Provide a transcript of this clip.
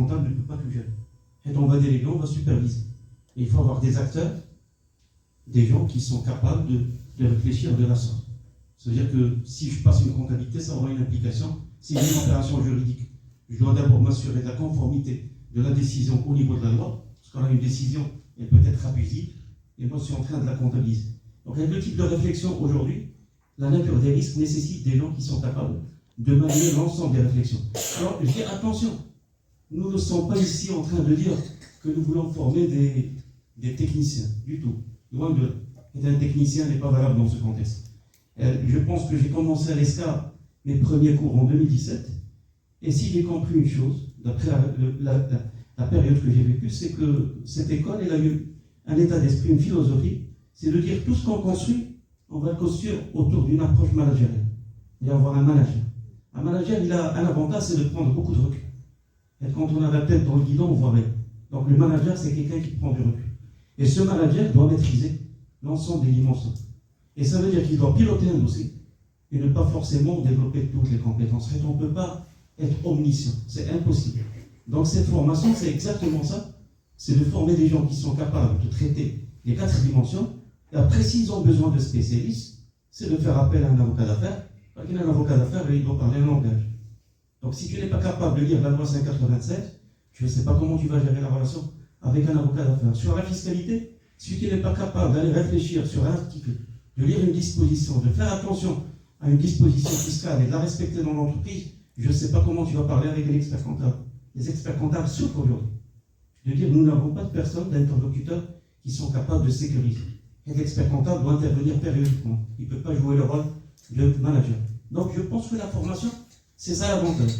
comptable ne peut pas tout gérer. Et on va déléguer, on va superviser. Et il faut avoir des acteurs, des gens qui sont capables de réfléchir de la sorte. C'est-à-dire que si je passe une comptabilité, ça aura une implication. C'est une opération juridique. Je dois d'abord m'assurer de la conformité de la décision au niveau de la loi, parce qu'on a une décision, elle peut être abusive, et moi je suis en train de la comptabiliser. Donc avec le type de réflexion aujourd'hui, la nature des risques nécessite des gens qui sont capables de manier l'ensemble des réflexions. Alors je dis attention, nous ne sommes pas ici en train de dire que nous voulons former des techniciens, du tout. Loin de là. Et un technicien n'est pas valable dans ce contexte. Je pense que j'ai commencé à l'ESCA mes premiers cours en 2017, et si j'ai compris une chose, d'après la période que j'ai vécue, c'est que cette école, elle a eu un état d'esprit, une philosophie, c'est de dire tout ce qu'on construit, on va le construire autour d'une approche managériale. Il va y avoir un manager. Un manager, il a un avantage, c'est de prendre beaucoup de recul. Et quand on a la tête dans le guidon, on voit rien. Donc le manager, c'est quelqu'un qui prend du recul. Et ce manager doit maîtriser l'ensemble des dimensions. Et ça veut dire qu'il doit piloter un dossier et ne pas forcément développer toutes les compétences. Et on ne peut pas être omniscient. C'est impossible. Donc cette formation, c'est exactement ça. C'est de former des gens qui sont capables de traiter les 4 dimensions. Et après, s'ils ont besoin de spécialistes, c'est de faire appel à un avocat d'affaires. Parce qu'un avocat d'affaires, il doit parler un langage. Donc si tu n'es pas capable de lire la loi 587, je ne sais pas comment tu vas gérer la relation avec un avocat d'affaires. Sur la fiscalité, si tu n'es pas capable d'aller réfléchir sur un article, de lire une disposition, de faire attention à une disposition fiscale et de la respecter dans l'entreprise, je ne sais pas comment tu vas parler avec un expert comptable. Les experts comptables souffrent aujourd'hui. De dire nous n'avons pas de personnes, d'interlocuteurs qui sont capables de sécuriser. Et l'expert comptable doit intervenir périodiquement. Il ne peut pas jouer le rôle de manager. Donc je pense que la formation, c'est ça l'avantage.